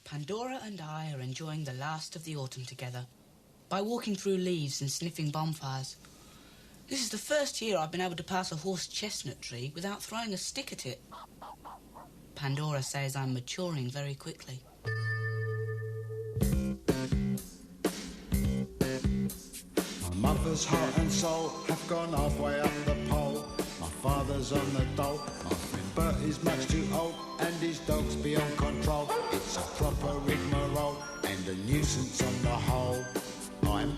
Pandora and I are enjoying the last of the autumn together by walking through leaves and sniffing bonfires. This is the first year I've been able to pass a horse chestnut tree without throwing a stick at it. Pandora says I'm maturing very quickly. My mother's heart and soul have gone halfway up the pole. My father's on the dole. My friend Bert is much too old, and his dog's beyond control. It's a proper rigmarole and a nuisance on the whole. I'm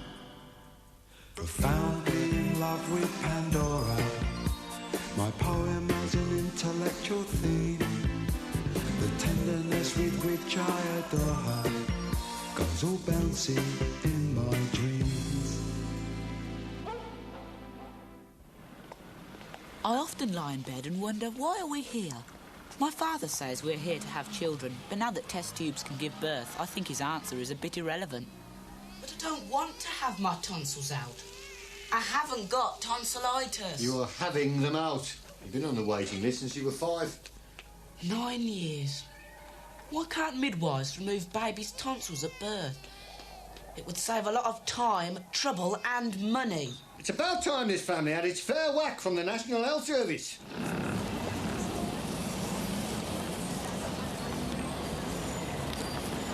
profoundly in love with Pandora. My poem has an intellectual theme. The tenderness with which I adore her goes all bouncing in my dreams. I often lie in bed and wonder, why are we here? My father says we're here to have children, but now that test tubes can give birth, I think his answer is a bit irrelevant. But I don't want to have my tonsils out. I haven't got tonsillitis. You are having them out. You've been on the waiting list since you were 5. 9 years. Why can't midwives remove babies' tonsils at birth? It would save a lot of time, trouble and money. It's about time this family had its fair whack from the National Health Service.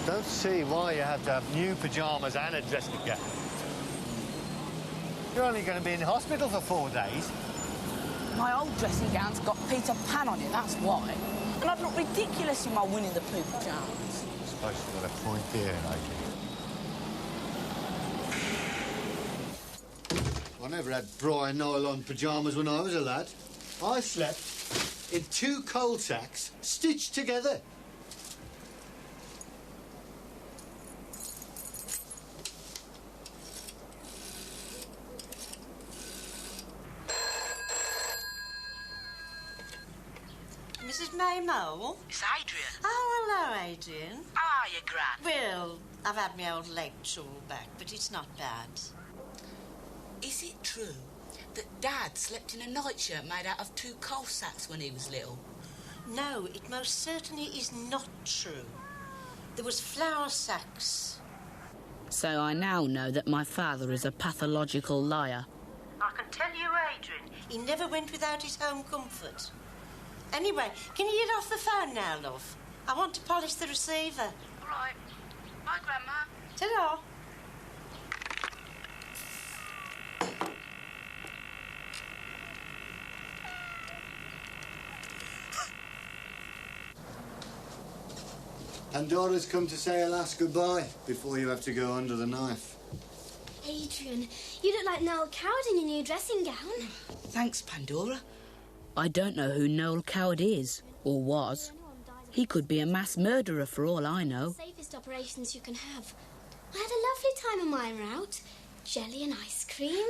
Don't see why you have to have new pyjamas and a dressing gown. You're only going to be in hospital for 4 days. My old dressing gown's got Peter Pan on it, that's why. And I'd look ridiculous in my Winnie the Pooh pyjamas. I suppose you've got a point there, Adrian. I never had Brian nylon pyjamas when I was a lad. I slept in 2 coal sacks stitched together. Mrs. May Mole? It's Adrian. Oh, hello, Adrian. How are you, Gran? Well, I've had my old leg all back, but it's not bad. Is it true that Dad slept in a nightshirt made out of 2 coal sacks when he was little? No, it most certainly is not true. There was flour sacks. So I now know that my father is a pathological liar. I can tell you, Adrian, he never went without his home comfort. Anyway, can you get off the phone now, love? I want to polish the receiver. All right. Bye, Grandma. Ta-da. Pandora's come to say a last goodbye before you have to go under the knife. Adrian, you look like Noel Coward in your new dressing gown. Thanks, Pandora. I don't know who Noel Coward is, or was. He could be a mass murderer for all I know. Safest operations you can have. I had a lovely time on my route. Jelly and ice cream.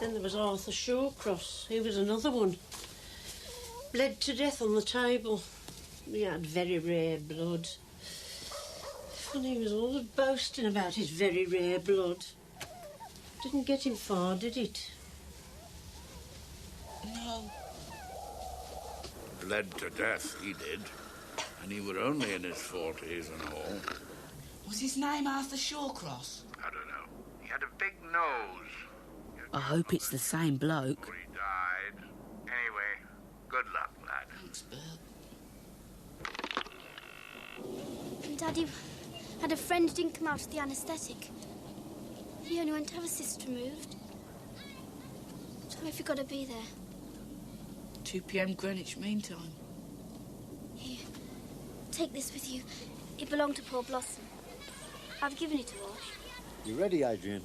Then there was Arthur Shawcross. He was another one. Bled to death on the table. He had very rare blood. Funny, he was always boasting about his very rare blood. Didn't get him far, did it? No. Bled to death, he did. And he were only in his 40s and all. Was his name Arthur Shawcross? I don't know. He had a big nose. I hope it's the same bloke. Before he died. Anyway, good luck, lad. Thanks, Bert. And Daddy had a friend who didn't come out of the anaesthetic. He only went to have a cyst removed. So if you've got to be there. 2 p.m. Greenwich Mean Time. Here, take this with you. It belonged to poor Blossom. I've given it to wash. You ready, Adrian?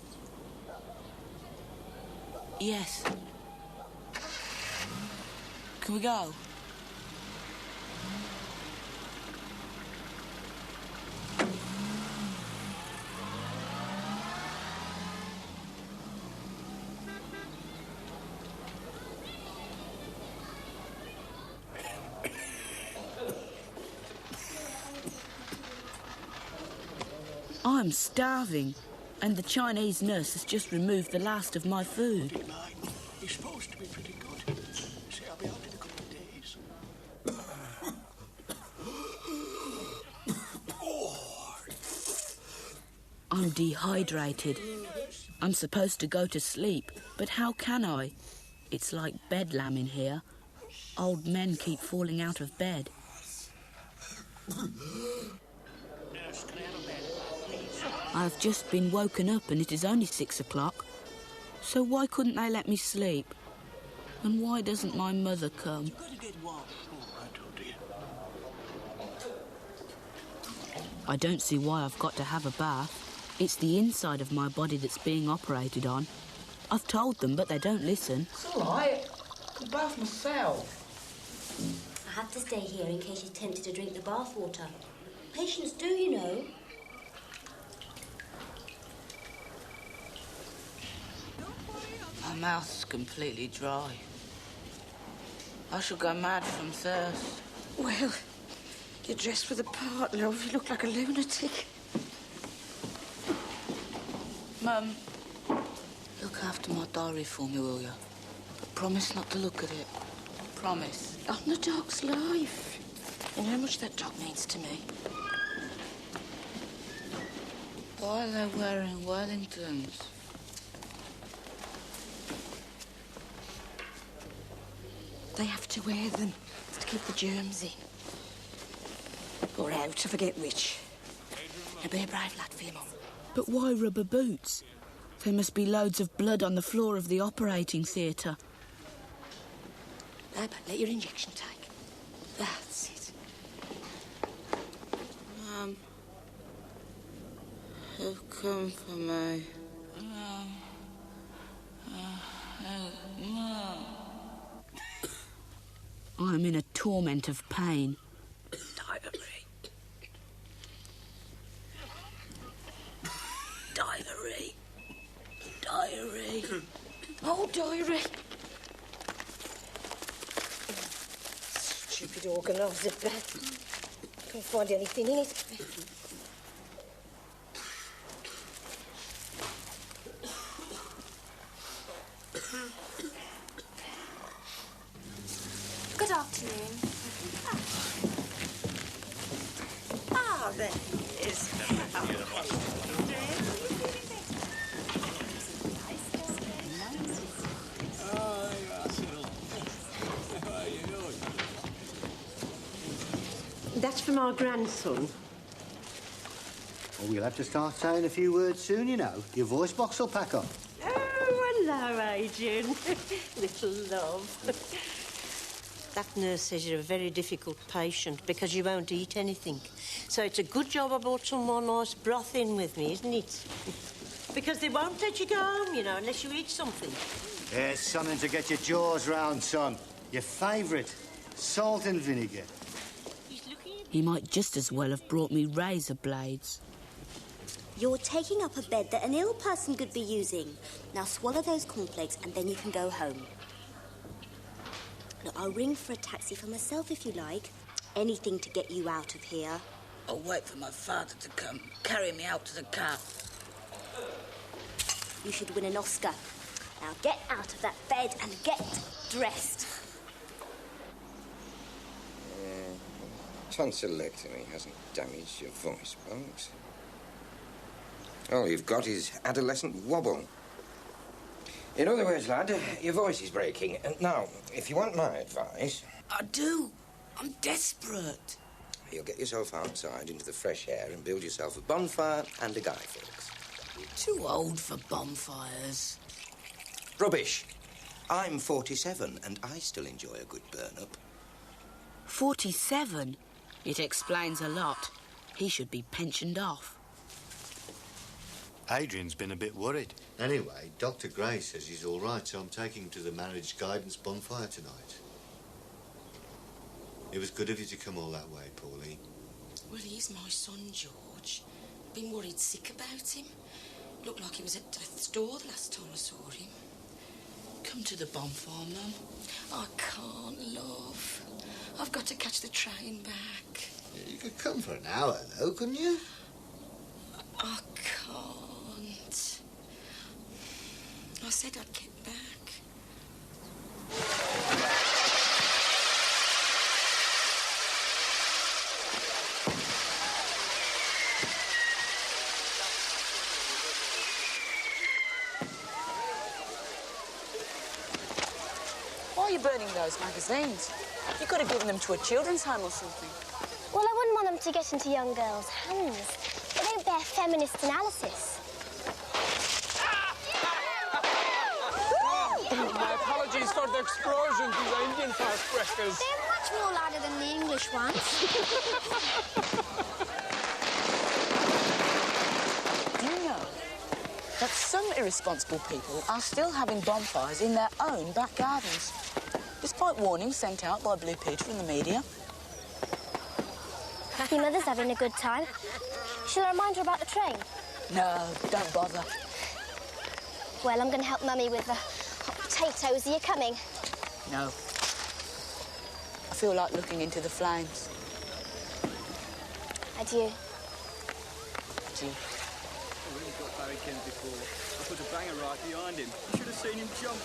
Yes. Can we go? I'm starving, and the Chinese nurse has just removed the last of my food. He's supposed to be pretty good. Say, I'll be out in a couple of days. I'm dehydrated. I'm supposed to go to sleep, but how can I? It's like bedlam in here. Old men keep falling out of bed. I've just been woken up and it is only 6 o'clock. So why couldn't they let me sleep? And why doesn't my mother come? I don't see why I've got to have a bath. It's the inside of my body that's being operated on. I've told them, but they don't listen. It's all right. I can bath myself. I have to stay here in case you're tempted to drink the bath water. Patients do, you know. My mouth's completely dry. I shall go mad from thirst. Well, you're dressed for the part, love. You look like a lunatic. Mum, look after my diary for me, will you? But promise not to look at it. Promise. On the dog's life. You know how much that dog means to me. Why are they wearing Wellingtons? They have to wear them to keep the germs in. Or out, I forget which. Now be a brave lad for your mum. But why rubber boots? There must be loads of blood on the floor of the operating theatre. No, but let your injection take. That's it. Mum, who've come for me? Mum. I'm in a torment of pain. Diary. Diary. Diary. Oh, diary. Stupid organiser, Beth. Can't find anything in it. Good afternoon. Ah, there he is. That's from our grandson. Well, we'll have to start saying a few words soon, you know. Your voice box will pack up. Oh, hello, Adrian. Little love. That nurse says you're a very difficult patient because you won't eat anything. So it's a good job I brought some more nice broth in with me, isn't it? Because they won't let you go home, you know, unless you eat something. Here's something to get your jaws round, son. Your favourite, salt and vinegar. He might just as well have brought me razor blades. You're taking up a bed that an ill person could be using. Now swallow those cornflakes and then you can go home. Look, I'll ring for a taxi for myself if you like. Anything to get you out of here. I'll wait for my father to come, carry me out to the car. You should win an Oscar. Now get out of that bed and get dressed. Tonsillectomy hasn't damaged your voice box. All you've got is adolescent wobble. In other words, lad, your voice is breaking. Now, if you want my advice... I do. I'm desperate. You'll get yourself outside into the fresh air and build yourself a bonfire and a Guy Fawkes. Too old for bonfires. Rubbish. I'm 47 and I still enjoy a good burn-up. 47? It explains a lot. He should be pensioned off. Adrian's been a bit worried. Anyway, Dr. Gray says he's all right, so I'm taking him to the marriage guidance bonfire tonight. It was good of you to come all that way, Pauline. Well, he's my son, George. Been worried sick about him. Looked like he was at death's door the last time I saw him. Come to the bonfire, Mum. I can't, love. I've got to catch the train back. You could come for an hour, though, couldn't you? I can't. I said I'd get back. you burning those magazines? You could have given them to a children's home or something. Well, I wouldn't want them to get into young girls' hands. They don't bear feminist analysis. My apologies for the explosions. These are Indian firecrackers. They're much more louder than the English ones. Do you know that some irresponsible people are still having bonfires in their own back gardens, despite warnings sent out by Blue Peter and the media? Your mother's having a good time. Shall I remind her about the train? No, don't bother. Well, I'm going to help Mummy with the hot potatoes. Are you coming? No. I feel like looking into the flames. Adieu. Adieu. I really got Barry Kent before. I put a banger right behind him. You should have seen him jump.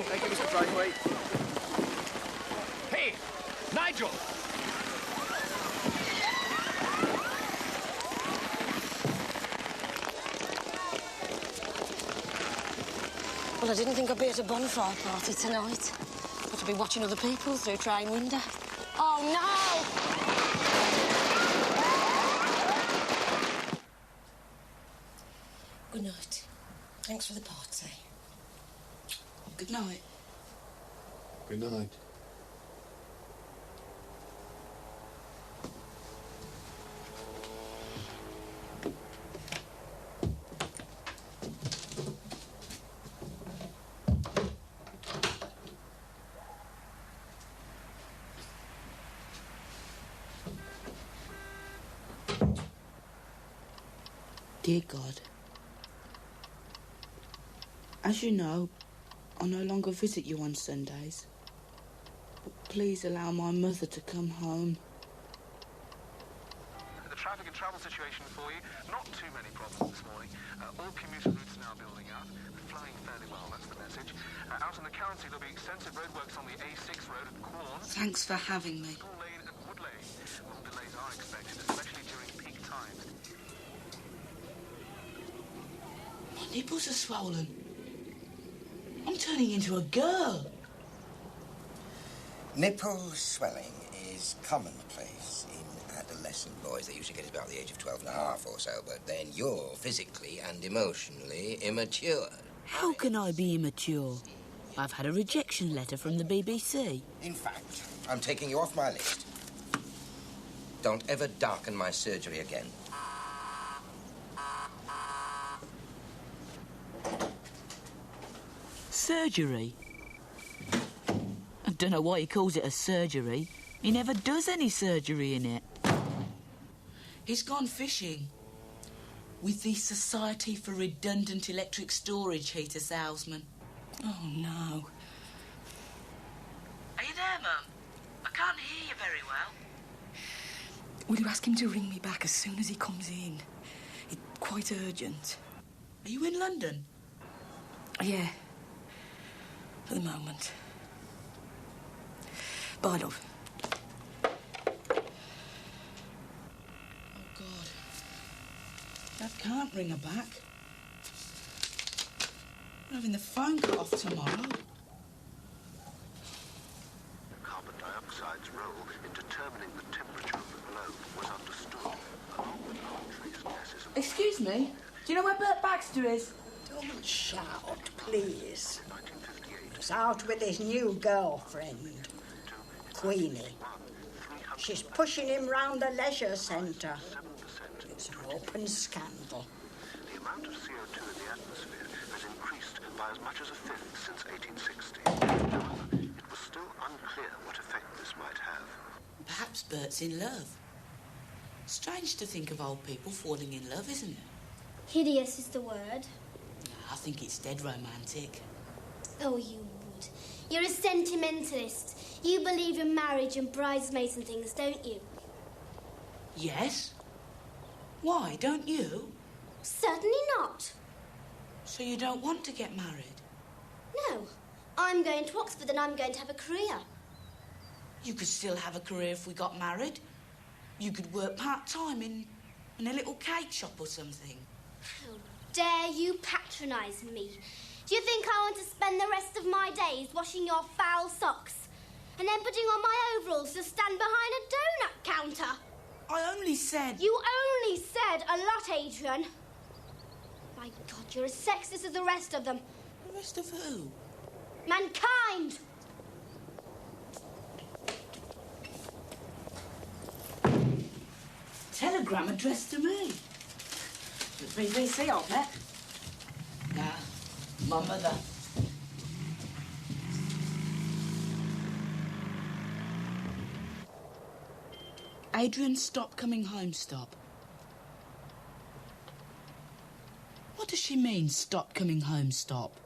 Thank you, Mr. Braithwaite. Hey, Nigel! Well, I didn't think I'd be at a bonfire party tonight. But to be watching other people through train window. Oh, no! Good night. Thanks for the party. Good night. Good night. Dear God, as you know, I no longer visit you on Sundays. But please allow my mother to come home. The traffic and travel situation for you, not too many problems this morning. All commuter routes now building out, flowing fairly well, that's the message. Out in the county, there'll be extensive roadworks on the A6 road at Quorn. Thanks for having me. School Lane and Wood Lane. Long delays are expected, especially during peak times. My nipples are swollen. I'm turning into a girl. Nipple swelling is commonplace in adolescent boys. They usually get it about the age of 12 and a half or so, but then you're physically and emotionally immature. How can I be immature? I've had a rejection letter from the BBC. In fact, I'm taking you off my list. Don't ever darken my surgery again. Surgery? I don't know why he calls it a surgery. He never does any surgery in it. He's gone fishing with the Society for Redundant Electric Storage heater salesman. Oh, no. Are you there, Mum? I can't hear you very well. Will you ask him to ring me back as soon as he comes in? It's quite urgent. Are you in London? Yeah. For the moment. Bye, love. Oh, God. Dad can't ring her back. We're having the phone cut off tomorrow. Carbon dioxide's role in determining the temperature of the globe was understood, along with other trace gases. Excuse me? Do you know where Bert Baxter is? Don't shout, please. He's out with his new girlfriend, Queenie. She's pushing him round the leisure centre. It's an open scandal. The amount of CO2 in the atmosphere has increased by as much as a fifth since 1860. However, it was still unclear what effect this might have. Perhaps Bert's in love. Strange to think of old people falling in love, isn't it? Hideous is the word. I think it's dead romantic. Oh, you mind. You're a sentimentalist. You believe in marriage and bridesmaids and things, don't you? Yes. Why, don't you? Certainly not. So you don't want to get married? No. I'm going to Oxford and I'm going to have a career. You could still have a career if we got married. You could work part-time in a little cake shop or something. How dare you patronise me? Do you think I want to spend the rest of my days washing your foul socks and then putting on my overalls to stand behind a donut counter? I only said... You only said a lot, Adrian. My God, you're as sexist as the rest of them. The rest of who? Mankind! Telegram addressed to me. The BBC, I'll bet. Nah, my mother. Adrian, stop coming home, stop. What does she mean, stop coming home, stop?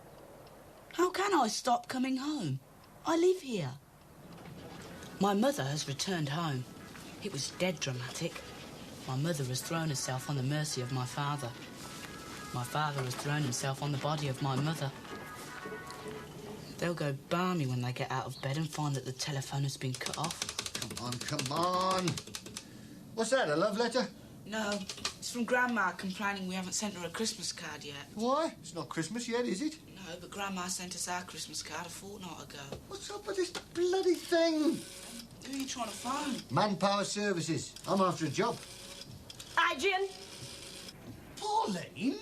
How can I stop coming home? I live here. My mother has returned home. It was dead dramatic. My mother has thrown herself on the mercy of my father. My father has thrown himself on the body of my mother. They'll go balmy when they get out of bed and find that the telephone has been cut off. Come on. What's that, a love letter? No, it's from Grandma complaining we haven't sent her a Christmas card yet. Why? It's not Christmas yet, is it? No, but Grandma sent us our Christmas card a fortnight ago. What's up with this bloody thing? Who are you trying to phone? Manpower Services. I'm after a job. Adrian? Pauline?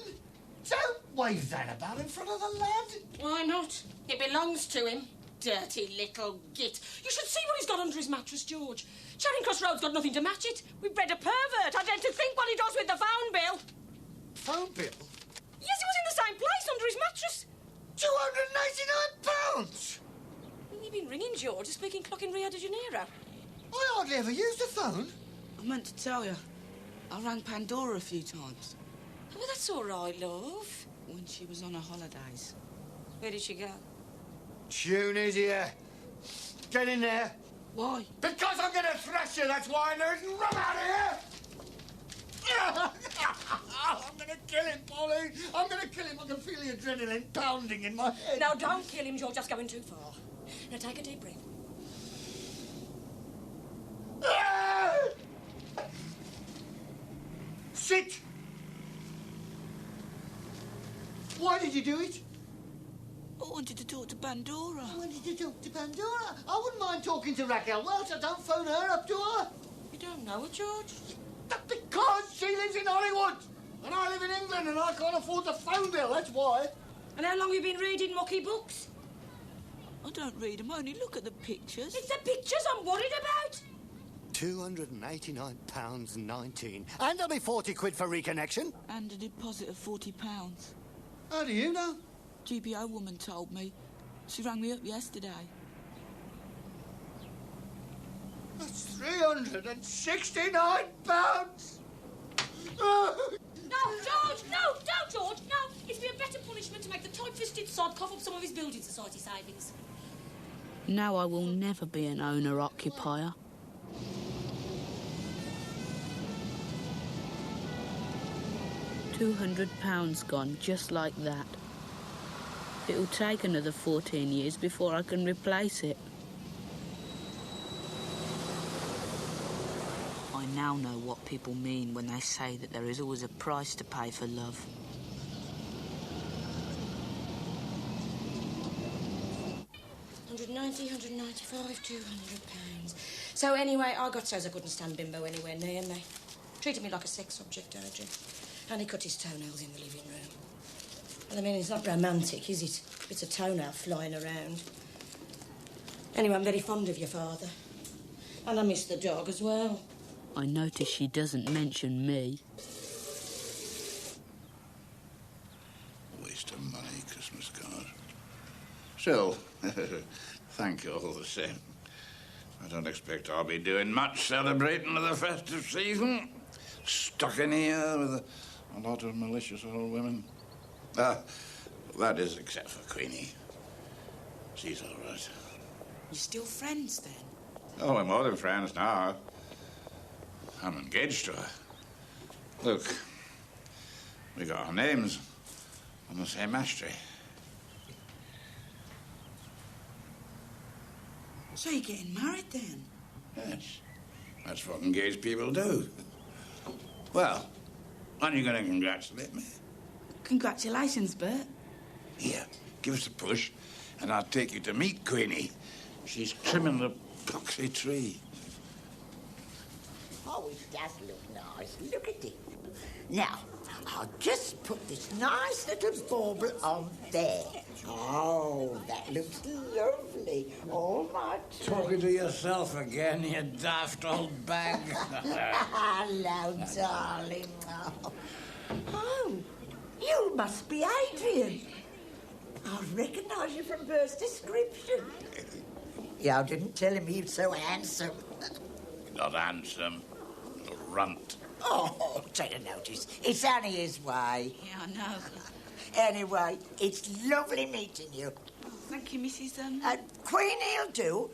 Don't wave that about in front of the lad. Why not? It belongs to him. Dirty little git. You should see what he's got under his mattress, George. Charing Cross Road's got nothing to match it. We've bred a pervert. I don't think what he does with the phone bill. Phone bill? Yes, it was in the same place, under his mattress. £289! You've been ringing, George, to speak in clock in Rio de Janeiro. I hardly ever use the phone. I meant to tell you. I rang Pandora a few times. Oh, well, that's all right, love. When she was on her holidays. Where did she go? Tune is here. Get in there. Why? Because I'm going to thrash you, that's why, nerd, and run out of here! I'm going to kill him, Pauline. I'm going to kill him. I can feel the adrenaline pounding in my head. No, don't kill him, George. That's going too far. Now, take a deep breath. Sit! Why did you do it? I wanted to talk to Pandora. I wanted to talk to Pandora. I wouldn't mind talking to Raquel Welch. I don't phone her up, do I? You don't know her, George? That's because she lives in Hollywood. And I live in England and I can't afford the phone bill, that's why. And how long have you been reading mucky books? I don't read them, I only look at the pictures. It's the pictures I'm worried about. £289.19. And there'll be 40 quid for reconnection. And a deposit of £40. How do you know? GPO woman told me. She rang me up yesterday. That's £369. No, George! No, don't, George! No! It'd be a better punishment to make the tight-fisted sod cough up some of his building society savings. Now I will never be an owner-occupier. £200 gone, just like that. It'll take another 14 years before I can replace it. I now know what people mean when they say that there is always a price to pay for love. £190, £195, £200. So anyway, I got so's I couldn't stand Bimbo anywhere near me. Treated me like a sex object, Adrian. And he cut his toenails in the living room. Well, I mean, it's not romantic, is it? It's a toenail flying around. Anyway, I'm very fond of your father. And I miss the dog as well. I notice she doesn't mention me. Waste of money, Christmas card. Still, thank you all the same. I don't expect I'll be doing much celebrating of the festive season. Stuck in here with a lot of malicious old women. That is except for Queenie. She's all right. You're still friends, then? Oh, we're more than friends now. I'm engaged to her. Look, we got our names on the same ash tray. So you're getting married, then? Yes. That's what engaged people do. Well, aren't you going to congratulate me? Congratulations, Bert. Here, give us a push, and I'll take you to meet Queenie. She's trimming the boxy tree. Oh, it does look nice. Look at it. Now, I'll just put this nice little bauble on there. Oh, that looks lovely. Oh, my tree. Talking to yourself again, you daft old bag. Hello, darling. Oh, you must be Adrian. I recognise you from Bert's description. Yeah, I didn't tell him he was so handsome. Not handsome, a runt. Oh, take a notice. It's only his way. Yeah, I know. Anyway, it's lovely meeting you. Thank you, Mrs. Queenie'll do.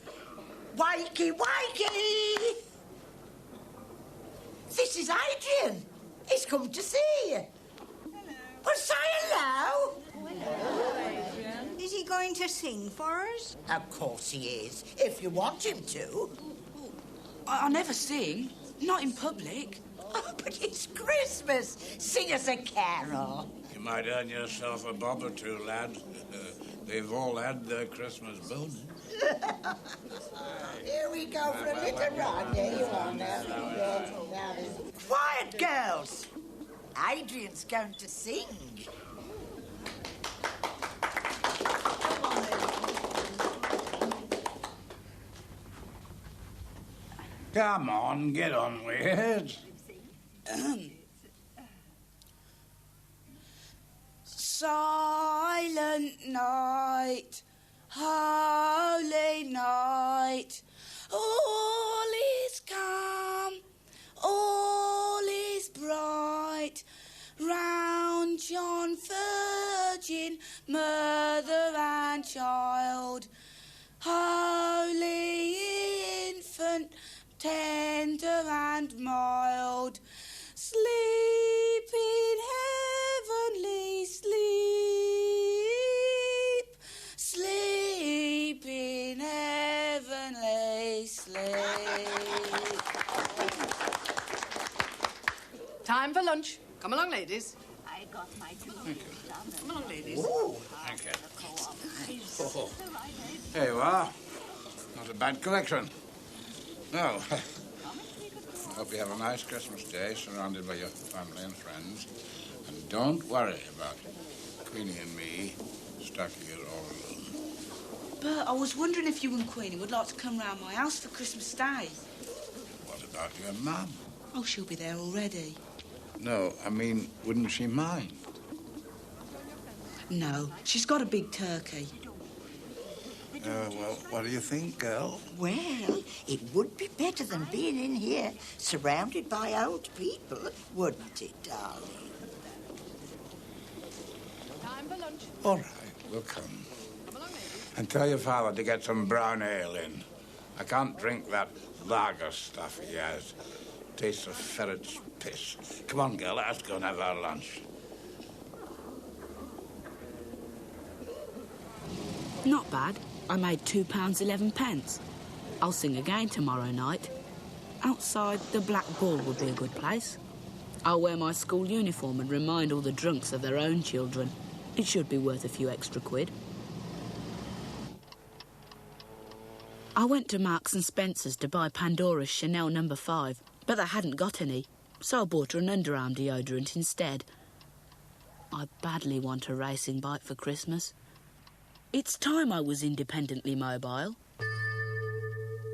Wakey, wakey! This is Adrian. He's come to see you. Well, say hello. Is he going to sing for us? Of course he is, if you want him to. I never sing. Not in public. Oh, but it's Christmas. Sing us a carol. You might earn yourself a bob or two, lad. They've all had their Christmas bonus. Here we go for a little run. There you are now. Quiet, girls. Adrian's going to sing. Come on, get on with it. Silent night, holy night, all is calm, all is bright, round John Virgin, mother and child, holy infant, tender and mild, sleep in heavenly sleep, sleep in heavenly sleep. Time for lunch. Come along, ladies. I got my two. Come along, ladies. Ooh, thank you. Oh. There you are. Not a bad collection. No. I hope you have a nice Christmas day surrounded by your family and friends. And don't worry about Queenie and me stuck here all alone. Bert, I was wondering if you and Queenie would like to come round my house for Christmas Day. What about your mum? Oh, she'll be there already. No, I mean, wouldn't she mind? No, she's got a big turkey. Well, what do you think, girl? Well, it would be better than being in here surrounded by old people, wouldn't it, darling? Time for lunch. All right, we'll come. And tell your father to get some brown ale in. I can't drink that lager stuff he has. Tastes of ferret's piss. Come on, girl, let's go and have our lunch. Not bad. I made £2.11. I'll sing again tomorrow night. Outside, the Black Bull would be a good place. I'll wear my school uniform and remind all the drunks of their own children. It should be worth a few extra quid. I went to Marks and Spencer's to buy Pandora's Chanel No. 5, but they hadn't got any, so I bought her an underarm deodorant instead. I badly want a racing bike for Christmas. It's time I was independently mobile.